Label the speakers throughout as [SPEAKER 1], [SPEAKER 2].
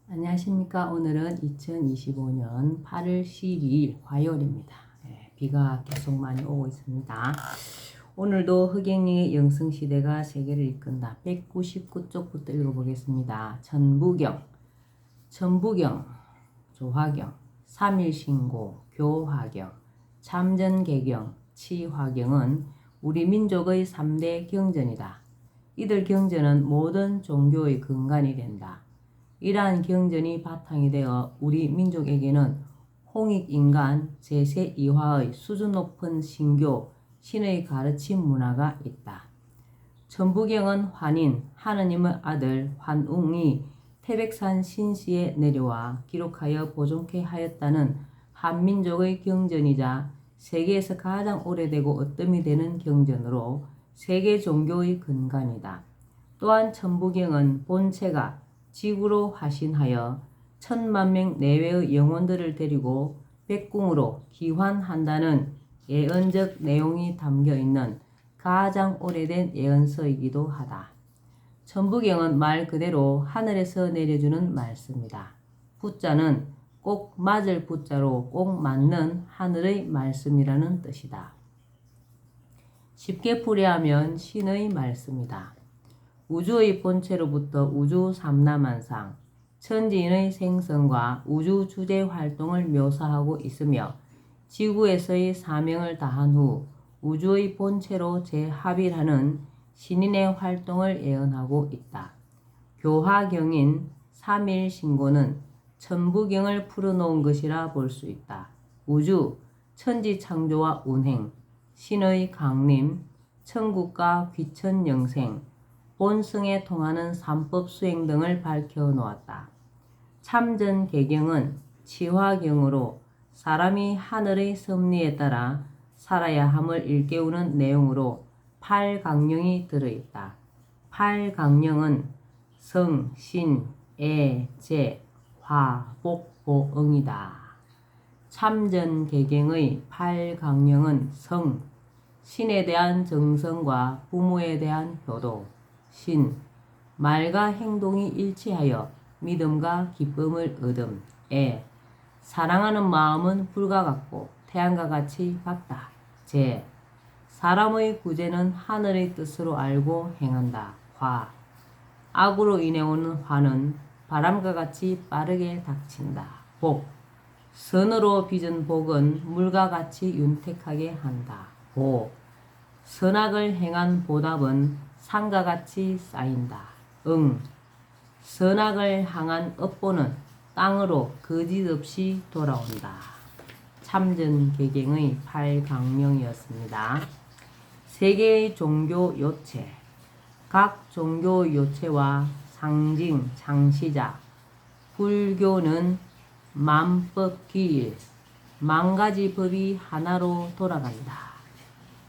[SPEAKER 1] 안녕하십니까. 오늘은 2025년 8월 12일 화요일입니다. 비가 계속 많이 오고 있습니다. 오늘도 흑행령의 영성시대가 세계를 이끈다. 199쪽부터 읽어보겠습니다. 천부경, 조화경, 삼일신고, 교화경, 참전개경, 치화경은 우리 민족의 3대 경전이다. 이들 경전은 모든 종교의 근간이 된다. 이러한 경전이 바탕이 되어 우리 민족에게는 홍익인간 제2화의 수준 높은 신교, 신의 가르침 문화가 있다. 천부경은 환인, 하느님의 아들 환웅이 태백산 신시에 내려와 기록하여 보존케 하였다는 한민족의 경전이자 세계에서 가장 오래되고 으뜸이 되는 경전으로 세계 종교의 근간이다. 또한 천부경은 본체가 지구로 화신하여 10,000명 내외의 영혼들을 데리고 백궁으로 기환한다는 예언적 내용이 담겨있는 가장 오래된 예언서이기도 하다. 천부경은 말 그대로 하늘에서 내려주는 말씀이다. 부자는 꼭 맞을 부자로 꼭 맞는 하늘의 말씀이라는 뜻이다. 쉽게 풀이하면 신의 말씀이다. 우주의 본체로부터 우주 삼라만상, 천지인의 생성과 우주 주제 활동을 묘사하고 있으며 지구에서의 사명을 다한 후 우주의 본체로 재합일하는 신인의 활동을 예언하고 있다. 교화경인 삼일신고는 천부경을 풀어놓은 것이라 볼 수 있다. 우주, 천지 창조와 운행, 신의 강림, 천국과 귀천 영생, 본성에 통하는 삼법 수행 등을 밝혀 놓았다. 참전개경은 치화경으로 사람이 하늘의 섭리에 따라 살아야 함을 일깨우는 내용으로 8강령이 들어있다. 8강령은 성, 신, 애, 재, 화, 복, 보, 응이다. 참전개경의 8강령은 성, 신에 대한 정성과 부모에 대한 효도, 신, 말과 행동이 일치하여 믿음과 기쁨을 얻음, 애, 사랑하는 마음은 불과 같고 태양과 같이 밝다, 재, 사람의 구제는 하늘의 뜻으로 알고 행한다, 화, 악으로 인해 오는 화는 바람과 같이 빠르게 닥친다, 복, 선으로 빚은 복은 물과 같이 윤택하게 한다, 보, 선악을 행한 보답은 산과 같이 쌓인다. 응, 선악을 향한 업보는 땅으로 거짓없이 돌아온다. 참전개경의 8강령이었습니다. 세계의 종교 요체, 각 종교 요체와 상징, 창시자, 불교는 만법기일, 만가지 법이 하나로 돌아간다.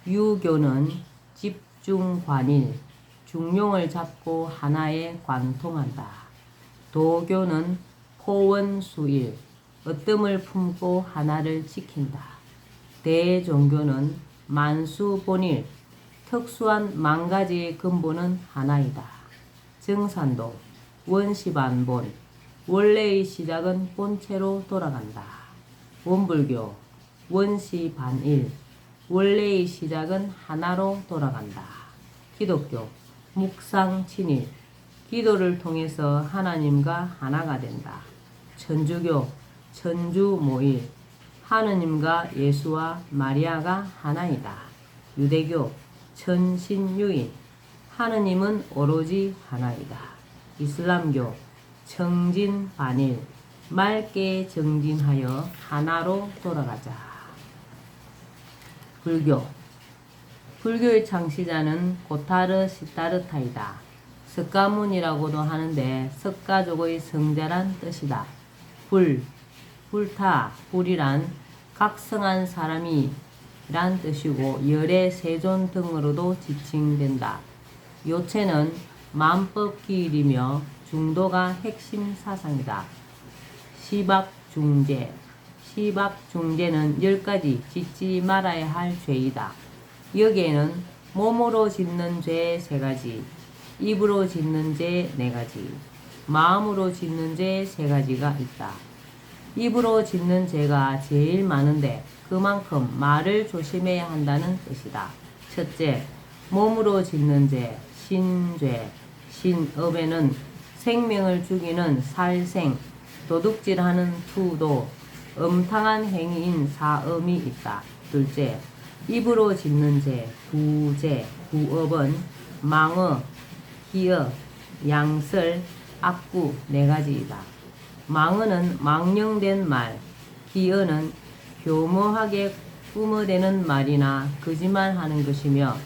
[SPEAKER 1] 유교는 집중관일, 중용을 잡고 하나에 관통한다. 도교는 포원수일, 어뜸을 품고 하나를 지킨다. 대종교는 만수본일, 특수한 만가지의 근본은 하나이다. 정산도, 원시반본, 원래의 시작은 본체로 돌아간다. 원불교, 원시반일, 원래의 시작은 하나로 돌아간다. 기독교, 묵상친일, 기도를 통해서 하나님과 하나가 된다. 천주교, 천주모일, 하느님과 예수와 마리아가 하나이다. 유대교, 천신유인, 하느님은 오로지 하나이다. 이슬람교, 정진반일, 맑게 정진하여 하나로 돌아가자. 불교의 창시자는 고타르 시타르타이다. 석가문이라고도 하는데 석가족의 성자란 뜻이다. 불타, 불이란 각성한 사람이 란 뜻이고 열의 세존 등으로도 지칭된다. 요체는 만법기일이며 중도가 핵심 사상이다. 시박중제, 시박중제는 10가지 짓지 말아야 할 죄이다. 여기에는 몸으로 짓는 죄 3가지, 입으로 짓는 죄 4가지, 마음으로 짓는 죄 세 가지가 있다. 입으로 짓는 죄가 제일 많은데 그만큼 말을 조심해야 한다는 뜻이다. 첫째, 몸으로 짓는 죄, 신죄. 신업에는 생명을 죽이는 살생, 도둑질하는 투도, 음탕한 행위인 사음이 있다. 둘째, 입으로 짓는 죄, 구죄. 구업은 망어, 기어, 양설, 악구 네 가지이다. 망어는 망령된 말, 기어는 교모하게 꾸며대는 말이나 거짓말하는 것이며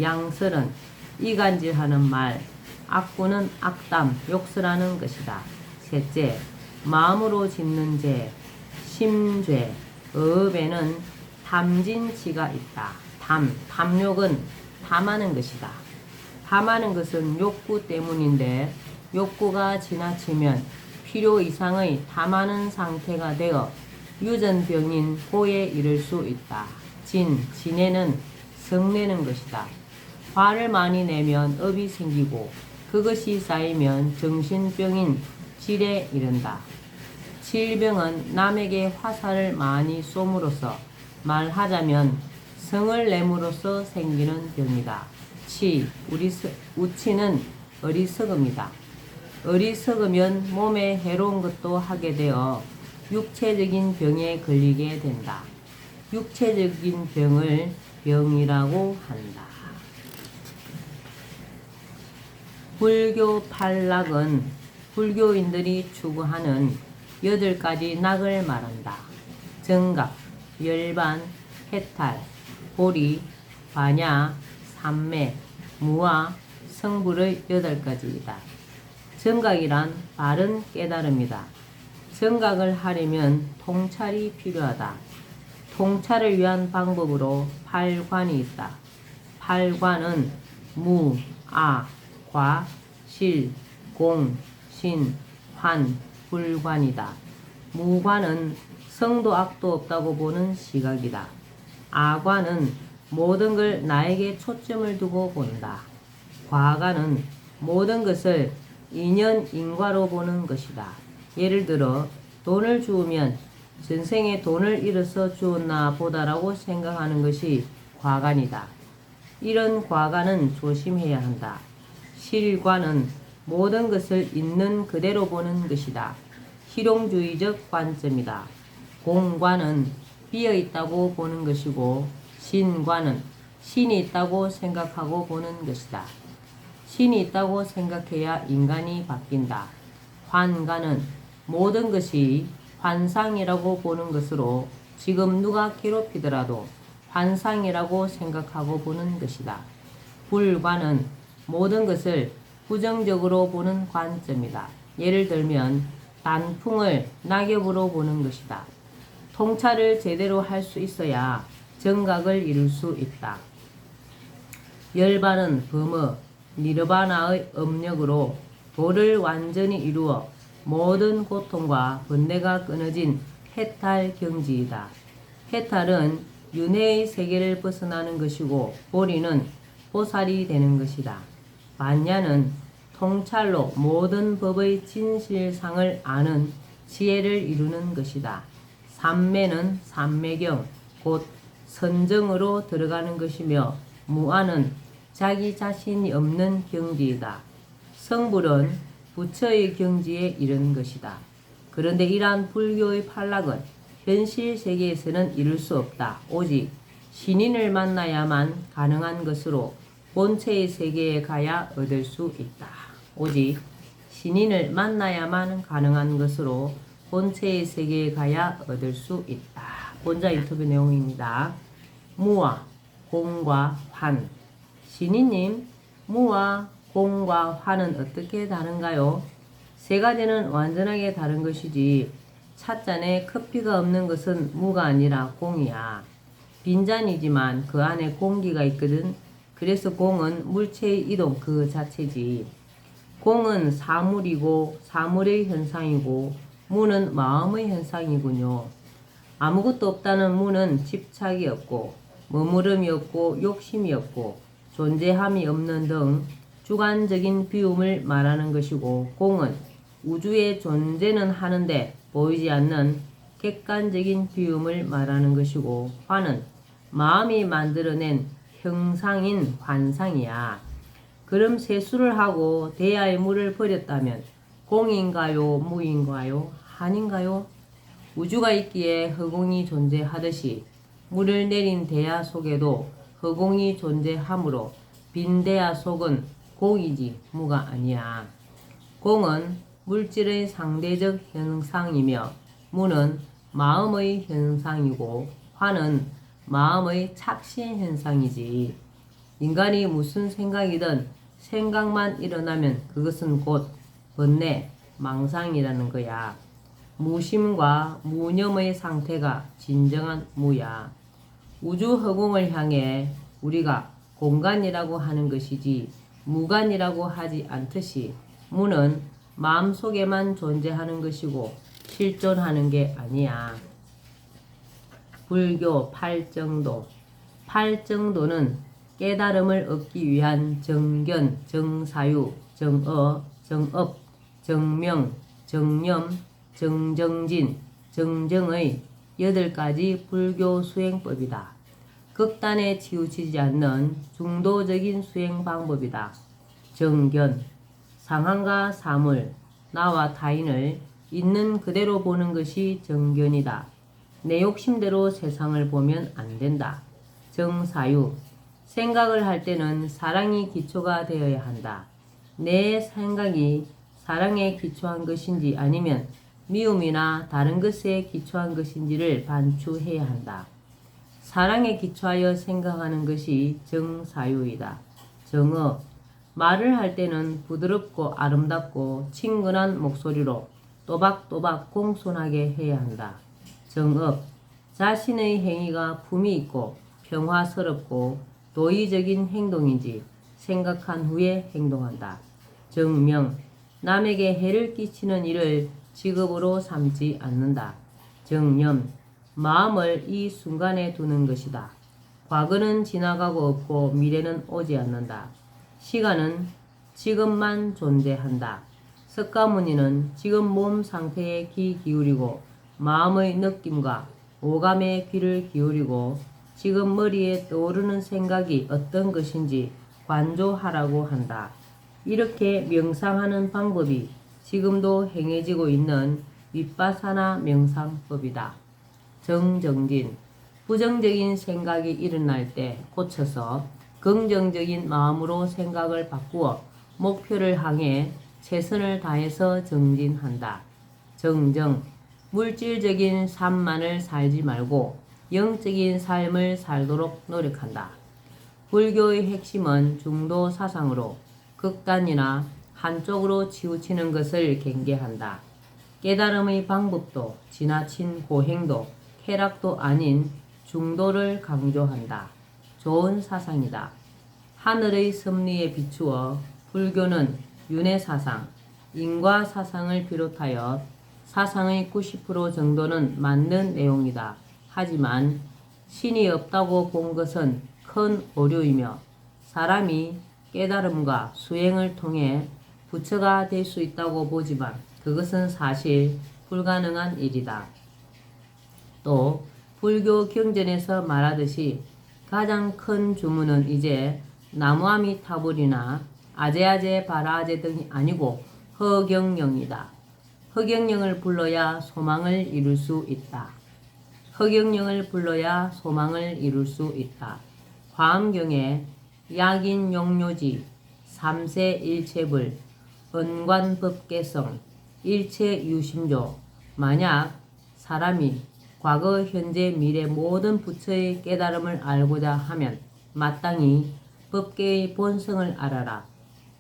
[SPEAKER 1] 양설은 이간질하는 말, 악구는 악담, 욕설하는 것이다. 셋째, 마음으로 짓는 죄, 심죄. 어업에는 탐진치가 있다. 탐욕은 탐하는 것이다. 탐하는 것은 욕구 때문인데 욕구가 지나치면 필요 이상의 탐하는 상태가 되어 유전병인 고에 이를 수 있다. 진해는 성내는 것이다. 화를 많이 내면 업이 생기고 그것이 쌓이면 정신병인 질에 이른다. 질병은 남에게 화살을 많이 쏘므로써 말하자면 성을 내므로써 생기는 병이다. 우치는 어리석음이다. 어리석으면 몸에 해로운 것도 하게 되어 육체적인 병에 걸리게 된다. 육체적인 병을 병이라고 한다. 불교 팔락은 불교인들이 추구하는 8가지 낙을 말한다. 정각, 열반, 해탈, 보리, 반야, 삼매, 무아, 성불의 8가지이다. 정각이란 바른 깨달음이다. 정각을 하려면 통찰이 필요하다. 통찰을 위한 방법으로 8관이 있다. 8관은 무, 아, 과, 실, 공, 신, 환, 불관이다. 무관은 성도 악도 없다고 보는 시각이다. 아관은 모든 걸 나에게 초점을 두고 본다. 과관은 모든 것을 인연, 인과로 보는 것이다. 예를 들어 돈을 주우면 전생에 돈을 잃어서 주었나 보다라고 생각하는 것이 과관이다. 이런 과관은 조심해야 한다. 실관은 모든 것을 있는 그대로 보는 것이다. 실용주의적 관점이다. 공관은 비어있다고 보는 것이고 신관은 신이 있다고 생각하고 보는 것이다. 신이 있다고 생각해야 인간이 바뀐다. 환관은 모든 것이 환상이라고 보는 것으로 지금 누가 괴롭히더라도 환상이라고 생각하고 보는 것이다. 불관은 모든 것을 부정적으로 보는 관점이다. 예를 들면 단풍을 낙엽으로 보는 것이다. 통찰을 제대로 할 수 있어야 정각을 이룰 수 있다. 열반은 범어, 니르바나의 업력으로 도를 완전히 이루어 모든 고통과 번뇌가 끊어진 해탈 경지이다. 해탈은 윤회의 세계를 벗어나는 것이고 보리는 보살이 되는 것이다. 반야는 통찰로 모든 법의 진실상을 아는 지혜를 이루는 것이다. 삼매는 삼매경, 곧 선정으로 들어가는 것이며 무아는 자기 자신이 없는 경지이다. 성불은 부처의 경지에 이른 것이다. 그런데 이러한 불교의 팔락은 현실 세계에서는 이룰 수 없다. 오직 신인을 만나야만 가능한 것으로 본체의 세계에 가야 얻을 수 있다. 오직 신인을 만나야만 가능한 것으로 본체의 세계에 가야 얻을 수 있다. 본자 인터뷰 내용입니다. 무와 공과 환. 신인님, 무와 공과 환은 어떻게 다른가요? 세 가지는 완전하게 다른 것이지 찻잔에 커피가 없는 것은 무가 아니라 공이야. 빈잔이지만 그 안에 공기가 있거든. 그래서 공은 물체의 이동 그 자체지. 공은 사물이고 사물의 현상이고 무는 마음의 현상이군요. 아무것도 없다는 무는 집착이 없고 머무름이 없고 욕심이 없고 존재함이 없는 등 주관적인 비움을 말하는 것이고 공은 우주의 존재는 하는데 보이지 않는 객관적인 비움을 말하는 것이고, 화는 마음이 만들어낸 형상인 환상이야. 그럼 세수를 하고 대야의 물을 버렸다면 공인가요, 무인가요, 한인가요? 우주가 있기에 허공이 존재하듯이 물을 내린 대야 속에도 허공이 존재하므로 빈 대야 속은 공이지 무가 아니야. 공은 물질의 상대적 현상이며 무는 마음의 현상이고 화는 마음의 착시 현상이지. 인간이 무슨 생각이든 생각만 일어나면 그것은 곧 번뇌, 망상이라는 거야. 무심과 무념의 상태가 진정한 무야. 우주 허공을 향해 우리가 공간이라고 하는 것이지 무간이라고 하지 않듯이 무는 마음속에만 존재하는 것이고 실존하는 게 아니야. 불교 팔정도. 팔정도는 깨달음을 얻기 위한 정견, 정사유, 정어, 정업, 정명, 정념, 정정진, 정정의 8가지 불교 수행법이다. 극단에 치우치지 않는 중도적인 수행 방법이다. 정견, 상황과 사물, 나와 타인을 있는 그대로 보는 것이 정견이다. 내 욕심대로 세상을 보면 안 된다. 정사유, 생각을 할 때는 사랑이 기초가 되어야 한다. 내 생각이 사랑에 기초한 것인지 아니면 미움이나 다른 것에 기초한 것인지를 반추해야 한다. 사랑에 기초하여 생각하는 것이 정사유이다. 정어, 말을 할 때는 부드럽고 아름답고 친근한 목소리로 또박또박 공손하게 해야 한다. 정업, 자신의 행위가 품이 있고 평화스럽고 도의적인 행동인지 생각한 후에 행동한다. 정명, 남에게 해를 끼치는 일을 직업으로 삼지 않는다. 정념, 마음을 이 순간에 두는 것이다. 과거는 지나가고 없고 미래는 오지 않는다. 시간은 지금만 존재한다. 석가모니는 지금 몸 상태에 귀 기울이고 마음의 느낌과 오감에 귀를 기울이고 지금 머리에 떠오르는 생각이 어떤 것인지 관조하라고 한다. 이렇게 명상하는 방법이 지금도 행해지고 있는 윗바사나 명상법이다. 정정진, 부정적인 생각이 일어날 때 고쳐서 긍정적인 마음으로 생각을 바꾸어 목표를 향해 최선을 다해서 정진한다. 정정, 물질적인 삶만을 살지 말고 영적인 삶을 살도록 노력한다. 불교의 핵심은 중도 사상으로 극단이나 한쪽으로 치우치는 것을 경계한다. 깨달음의 방법도 지나친 고행도 쾌락도 아닌 중도를 강조한다. 좋은 사상이다. 하늘의 섭리에 비추어 불교는 윤회 사상, 인과 사상을 비롯하여 사상의 90% 정도는 맞는 내용이다. 하지만 신이 없다고 본 것은 큰 오류이며 사람이 깨달음과 수행을 통해 부처가 될 수 있다고 보지만 그것은 사실 불가능한 일이다. 또 불교 경전에서 말하듯이 가장 큰 주문은 이제 나무아미타불이나 아제아제 바라아제 등이 아니고 허경영이다. 허경영을 불러야 소망을 이룰 수 있다. 허경영을 불러야 소망을 이룰 수 있다. 화엄경에 약인용료지, 삼세일체불, 언관법계성, 일체유심조, 만약 사람이 과거, 현재, 미래 모든 부처의 깨달음을 알고자 하면 마땅히 법계의 본성을 알아라.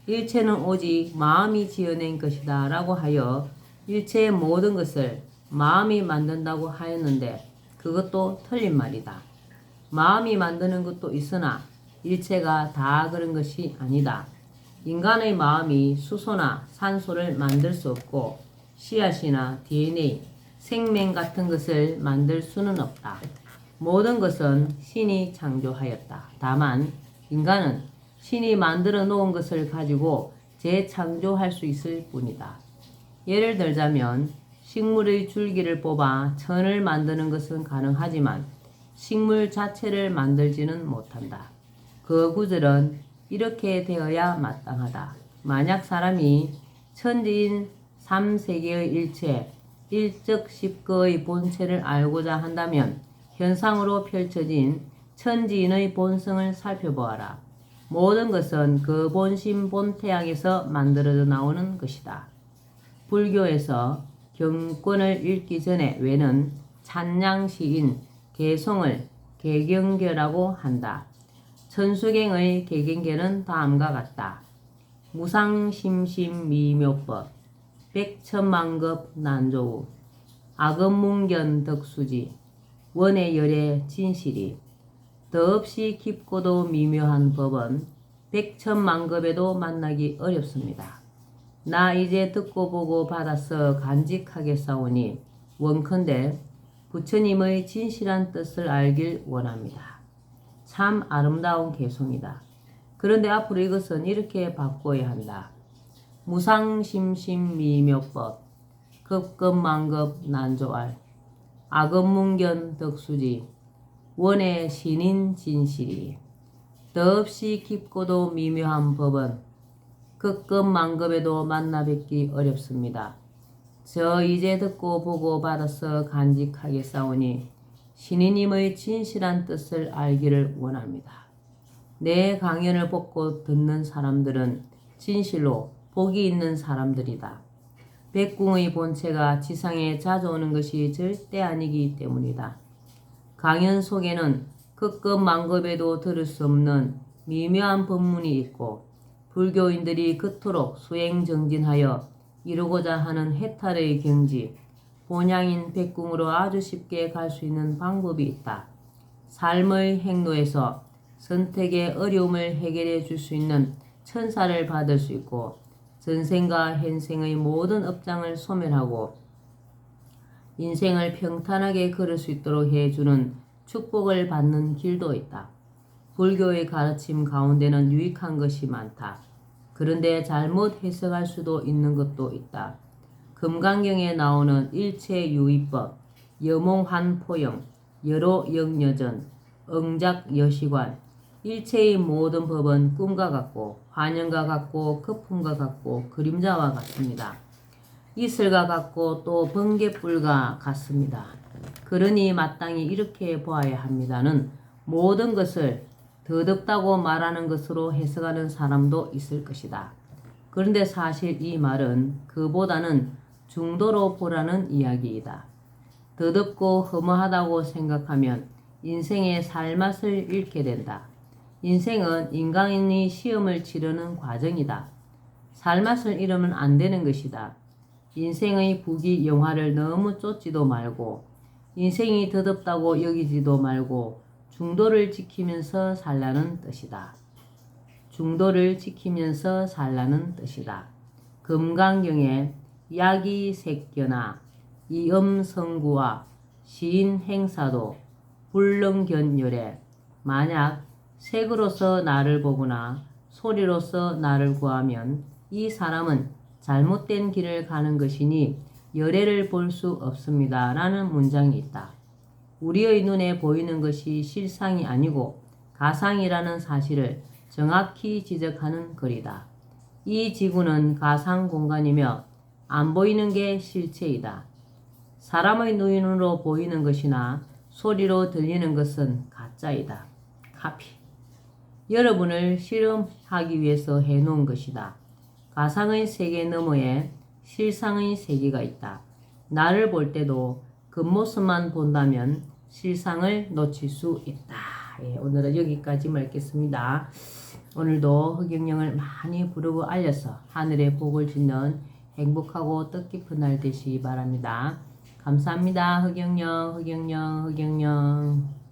[SPEAKER 1] 일체는 오직 마음이 지어낸 것이다 라고 하여 일체의 모든 것을 마음이 만든다고 하였는데 그것도 틀린 말이다. 마음이 만드는 것도 있으나 일체가 다 그런 것이 아니다. 인간의 마음이 수소나 산소를 만들 수 없고 씨앗이나 DNA, 생명 같은 것을 만들 수는 없다. 모든 것은 신이 창조하였다. 다만 인간은 신이 만들어 놓은 것을 가지고 재창조할 수 있을 뿐이다. 예를 들자면 식물의 줄기를 뽑아 천을 만드는 것은 가능하지만 식물 자체를 만들지는 못한다. 그 구절은 이렇게 되어야 마땅하다. 만약 사람이 천지인 3세계의 일체, 일적 십거의 본체를 알고자 한다면 현상으로 펼쳐진 천지인의 본성을 살펴보아라. 모든 것은 그 본심 본태양에서 만들어져 나오는 것이다. 불교에서 경권을 읽기 전에 외는 찬양시인 개송을 개경계라고 한다. 천수경의 개경계는 다음과 같다. 무상심심미묘법, 백천만급 난조우, 악음문견 덕수지, 원의 열의 진실이, 더없이 깊고도 미묘한 법은 백천만급에도 만나기 어렵습니다. 나 이제 듣고 보고 받아서 간직하겠사오니 원컨대 부처님의 진실한 뜻을 알길 원합니다. 참 아름다운 개송이다. 그런데 앞으로 이것은 이렇게 바꿔야 한다. 무상심심미묘법, 급급만급 난조알, 악음문견 덕수지, 원의 신인 진실이, 더없이 깊고도 미묘한 법은 급급만급에도 만나 뵙기 어렵습니다. 저 이제 듣고 보고 받아서 간직하겠사오니 신이님의 진실한 뜻을 알기를 원합니다. 내 강연을 듣고 듣는 사람들은 진실로 복이 있는 사람들이다. 백궁의 본체가 지상에 자주 오는 것이 절대 아니기 때문이다. 강연 속에는 급급만급에도 들을 수 없는 미묘한 법문이 있고 불교인들이 그토록 수행정진하여 이루고자 하는 해탈의 경지, 본향인 백궁으로 아주 쉽게 갈 수 있는 방법이 있다. 삶의 행로에서 선택의 어려움을 해결해 줄 수 있는 천사를 받을 수 있고 전생과 현생의 모든 업장을 소멸하고 인생을 평탄하게 걸을 수 있도록 해주는 축복을 받는 길도 있다. 불교의 가르침 가운데는 유익한 것이 많다. 그런데 잘못 해석할 수도 있는 것도 있다. 금강경에 나오는 일체유의법, 여몽환포영, 여로영여전, 응작여시관, 일체의 모든 법은 꿈과 같고 환영과 같고 거품과 같고 그림자와 같습니다. 이슬과 같고 또 번개불과 같습니다. 그러니 마땅히 이렇게 보아야 합니다는 모든 것을 더덥다고 말하는 것으로 해석하는 사람도 있을 것이다. 그런데 사실 이 말은 그보다는 중도로 보라는 이야기이다. 더덥고 허무하다고 생각하면 인생의 살맛을 잃게 된다. 인생은 인간이 시험을 치르는 과정이다. 살맛을 잃으면 안 되는 것이다. 인생의 부귀영화를 너무 쫓지도 말고 인생이 더덥다고 여기지도 말고 중도를 지키면서 살라는 뜻이다. 중도를 지키면서 살라는 뜻이다. 금강경에 야기색견화, 이음성구와 시인행사도 불능견열에 만약 색으로서 나를 보거나 소리로서 나를 구하면 이 사람은 잘못된 길을 가는 것이니 열애를 볼 수 없습니다. 라는 문장이 있다. 우리의 눈에 보이는 것이 실상이 아니고 가상이라는 사실을 정확히 지적하는 글이다. 이 지구는 가상 공간이며 안 보이는 게 실체이다. 사람의 눈으로 보이는 것이나 소리로 들리는 것은 가짜이다. 카피. 여러분을 실험하기 위해서 해놓은 것이다. 가상의 세계 너머에 실상의 세계가 있다. 나를 볼 때도 겉모습만 본다면 실상을 놓칠 수 있다. 예, 오늘은 여기까지 읽겠습니다. 오늘도 흑영령을 많이 부르고 알려서 하늘의 복을 짓는 행복하고 뜻깊은 날 되시기 바랍니다. 감사합니다. 흑영령, 흑영령, 흑영령.